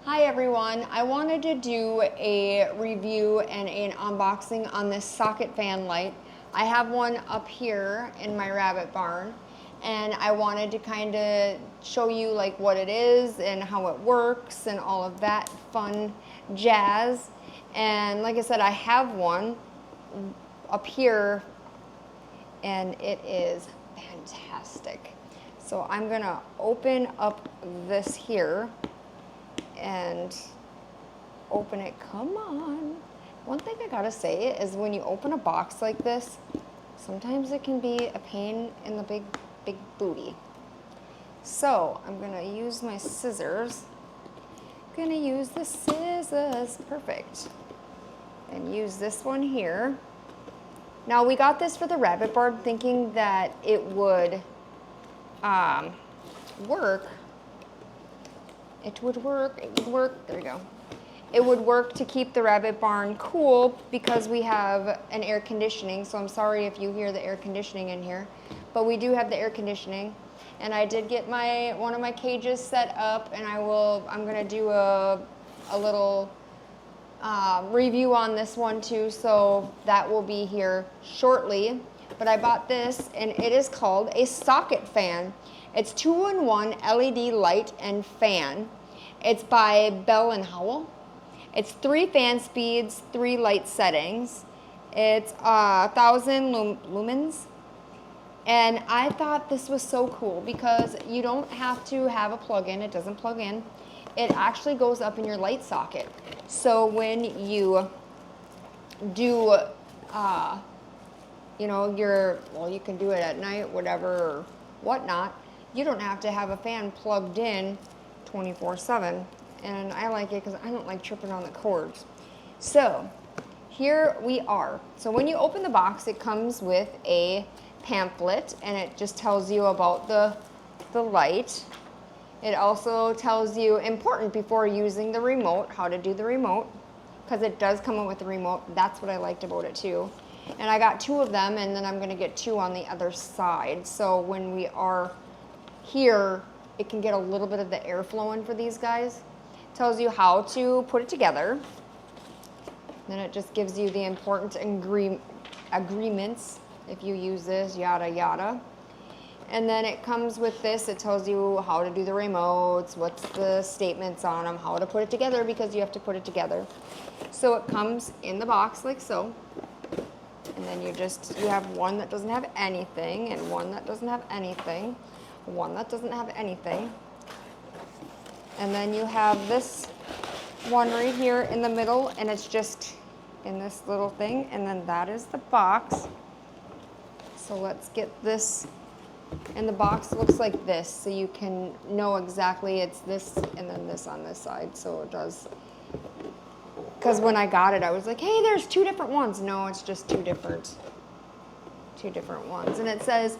Hi everyone, I wanted to do a review and an unboxing on this socket fan light. I have one up here in my rabbit barn and I wanted to kind of show you like what it is and how it works and all of that fun jazz. And like I said, I have one up here and it is fantastic. So I'm gonna open up this here and open it. Come on. One thing I gotta say is when you open a box like this, sometimes it can be a pain in the big booty. So I'm gonna use my scissors. Gonna use the scissors, perfect. And use this one here. Now we got this for the rabbit barn thinking that it would work. It would work, there we go. It would work to keep the rabbit barn cool because we have an air conditioning, so I'm sorry if you hear the air conditioning in here, but we do have the air conditioning. And I did get one of my cages set up, and I'm gonna do a little review on this one too, so that will be here shortly. But I bought this, and it is called a socket fan. It's 2-in-1 LED light and fan. It's by Bell & Howell. It's 3 fan speeds, 3 light settings. It's 1,000 lumens. And I thought this was so cool because you don't have to have a plug-in. It doesn't plug in. It actually goes up in your light socket. So when you do, you can do it at night, whatever, or whatnot. You don't have to have a fan plugged in 24/7. And I like it because I don't like tripping on the cords. So here we are. So when you open the box, it comes with a pamphlet and it just tells you about the light. It also tells you, important before using the remote, how to do the remote, because it does come with the remote. That's what I liked about it too. And I got 2 of them, and then I'm gonna get 2 on the other side. So when we are here, it can get a little bit of the air flowing for these guys. It tells you how to put it together. Then it just gives you the important agreements if you use this, yada yada. And then it comes with this. It tells you how to do the remotes, what's the statements on them, how to put it together, because you have to put it together. So it comes in the box like so. And then you have one that doesn't have anything, and one that doesn't have anything, one that doesn't have anything. And then you have this one right here in the middle, and it's just in this little thing, and then that is the box. So let's get this. And the box looks like this, so you can know exactly it's this and then this on this side. So it does. Because when I got it, I was like, hey, there's 2 different ones. No, it's just two different ones. And it says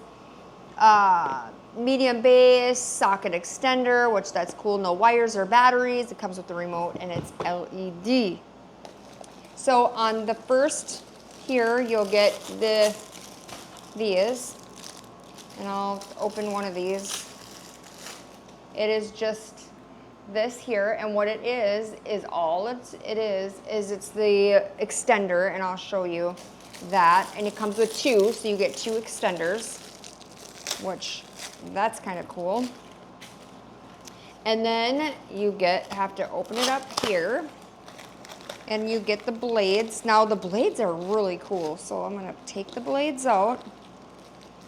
medium base, socket extender, which that's cool. No wires or batteries. It comes with the remote, and it's LED. So on the first here, you'll get these. And I'll open one of these. It is just this here, and what it is it's the extender, and I'll show you that. And it comes with 2, so you get 2 extenders, which that's kind of cool. And then you have to open it up here, and you get the blades. Now the blades are really cool, so I'm gonna take the blades out.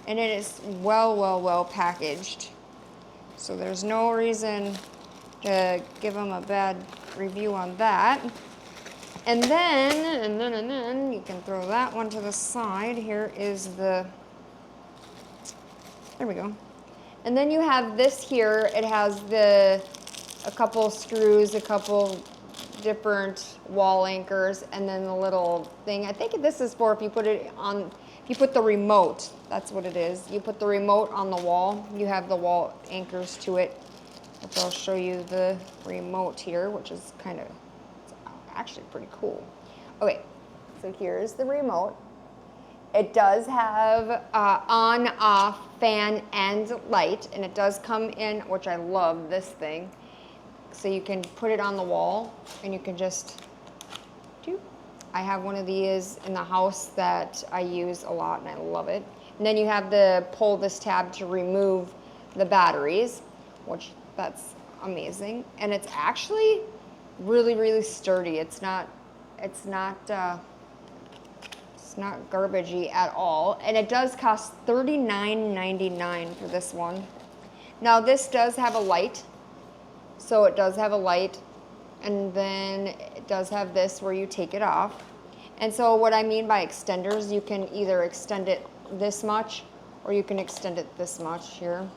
And it is well packaged. So there's no reason to give them a bad review on that. And then you can throw that one to the side. Here is there we go. And then you have this here. It has a couple screws, a couple different wall anchors, and then the little thing. I think this is for if you put it on, if you put the remote, that's what it is. You put the remote on the wall, you have the wall anchors to it, which I'll show you the remote here, which is it's actually pretty cool. Okay, so here's the remote. It does have on, off, fan, and light, and it does come in, which I love this thing. So you can put it on the wall and you can just do. I have one of these in the house that I use a lot and I love it. And then you have to pull this tab to remove the batteries, which that's amazing. And it's actually really, really sturdy. It's not garbagey at all. And it does cost $39.99 for this one. Now this does have a light. So it does have a light, and then it does have this where you take it off. And so what I mean by extenders, you can either extend it this much or you can extend it this much here.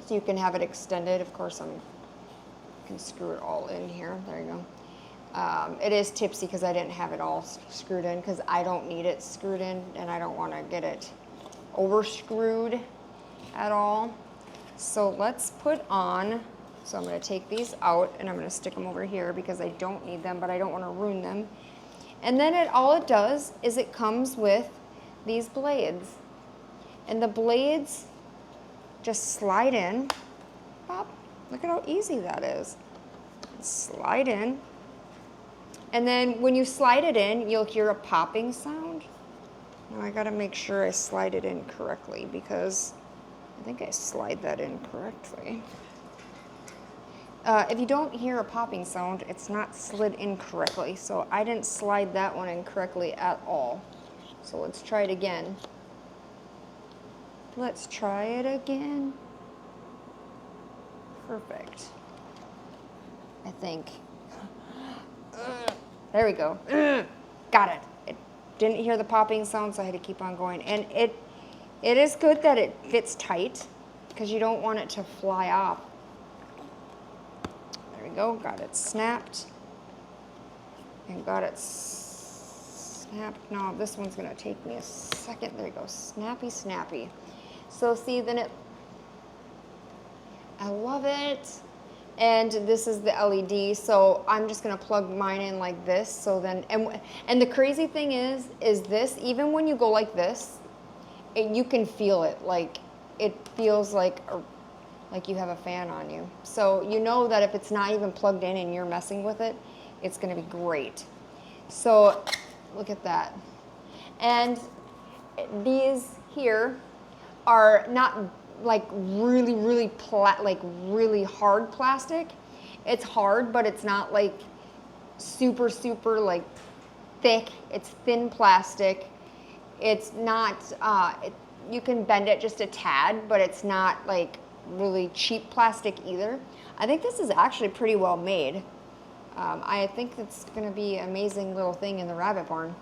So you can have it extended. Of course, I can screw it all in here. There you go. It is tipsy because I didn't have it all screwed in because I don't need it screwed in and I don't want to get it over screwed at all. So let's put on. So I'm going to take these out and I'm going to stick them over here because I don't need them, but I don't want to ruin them. And then all it does is it comes with these blades. And the blades just slide in. Pop. Look at how easy that is. Slide in. And then when you slide it in, you'll hear a popping sound. Now I got to make sure I slide it in correctly because I think I slide that in correctly. If you don't hear a popping sound, it's not slid in correctly. So I didn't slide that one in correctly at all. So let's try it again. Let's try it again. Perfect. I think. There we go. Got it. It didn't hear the popping sound, so I had to keep on going. And it is good that it fits tight because you don't want it to fly off. There we go, got it snapped. And got it snapped. Now this one's gonna take me a second. There you go, snappy, snappy. So see, then I love it. And this is the LED, so I'm just gonna plug mine in like this. So then, and the crazy thing is this, even when you go like this, you can feel it. Like, it feels like you have a fan on you. So you know that if it's not even plugged in and you're messing with it, it's gonna be great. So look at that. And these here are not like really, really really hard plastic. It's hard, but it's not like super, super like thick. It's thin plastic. It's not, you can bend it just a tad, but it's not like really cheap plastic either. I think this is actually pretty well made. I think it's gonna be an amazing little thing in the rabbit barn.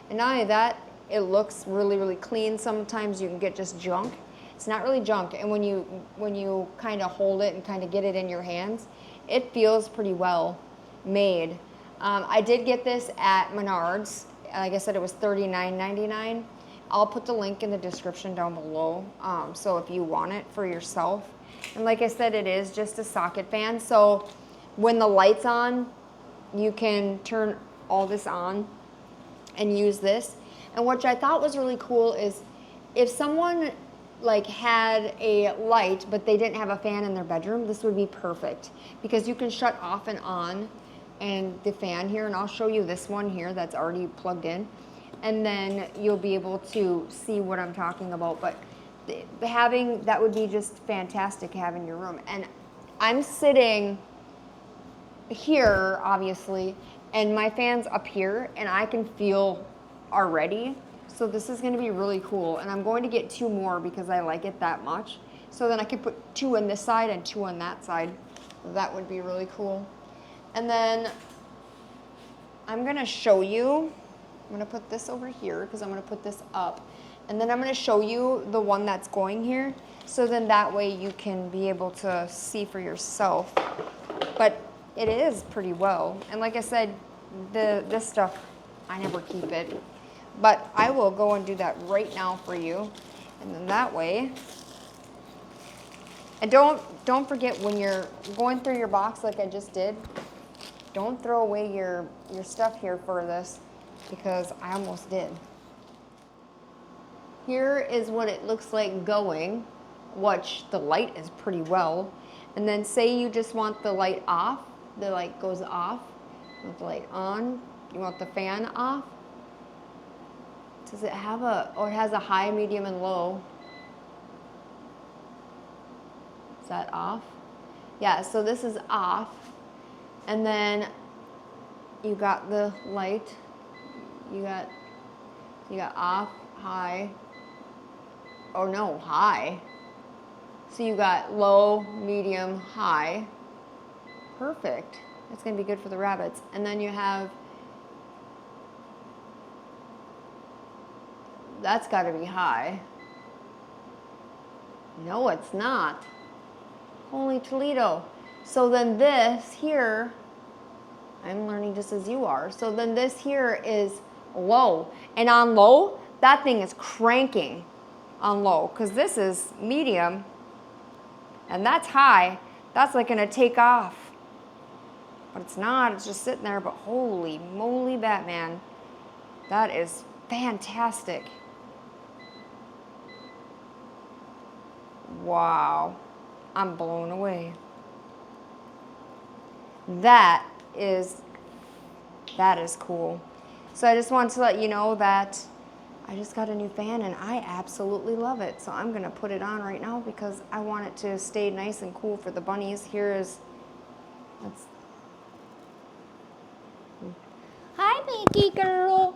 And not only that, it looks really, really clean. Sometimes you can get just junk. It's not really junk, and when you kind of hold it and kind of get it in your hands, it feels pretty well made. I did get this at Menards. Like I said, it was $39.99. I'll put the link in the description down below, so if you want it for yourself. And like I said, it is just a socket fan, so when the light's on, you can turn all this on and use this. And what I thought was really cool is if someone like had a light but they didn't have a fan in their bedroom, this would be perfect because you can shut off and on and the fan here, and I'll show you this one here that's already plugged in, and then you'll be able to see what I'm talking about. But having that would be just fantastic to have in your room. And I'm sitting here obviously, and my fan's up here and I can feel already. So this is gonna be really cool, and I'm going to get 2 more because I like it that much. So then I can put 2 on this side and 2 on that side. That would be really cool. And then I'm gonna show you, I'm gonna put this over here because I'm gonna put this up. And then I'm gonna show you the one that's going here. So then that way you can be able to see for yourself. But it is pretty well. And like I said, this stuff, I never keep it. But I will go and do that right now for you. And then that way, and don't forget when you're going through your box like I just did, don't throw away your stuff here for this because I almost did. Here is what it looks like going, which the light is pretty well. And then say you just want the light off, the light goes off. You want the light on, you want the fan off. Does it have it has a high, medium, and low. Is that off? Yeah, so this is off. And then you got the light. You got off, high. Oh no, high. So you got low, medium, high. Perfect. That's gonna be good for the rabbits. And then you have, that's gotta be high. No, it's not. Holy Toledo. So then this here, I'm learning just as you are. So then this here is low. And on low, that thing is cranking on low, because this is medium and that's high. That's like gonna take off. But it's not, it's just sitting there. But holy moly, Batman. That is fantastic. Wow. I'm blown away. That is cool. So I just wanted to let you know that I just got a new fan and I absolutely love it. So I'm gonna put it on right now because I want it to stay nice and cool for the bunnies. Here is, hi baby girl.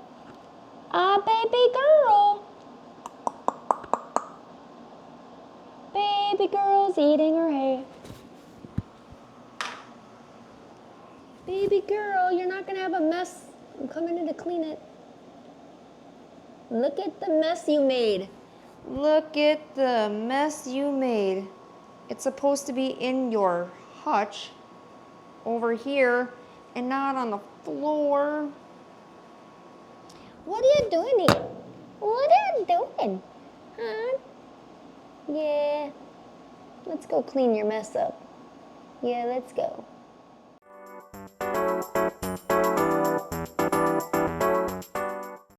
Baby girl. Baby girl's eating her hay. Baby girl, you're not gonna have a mess. I'm coming in to clean it. Look at the mess you made. Look at the mess you made. It's supposed to be in your hutch over here and not on the floor. What are you doing here? What are you doing? Huh? Yeah. Let's go clean your mess up. Yeah, let's go.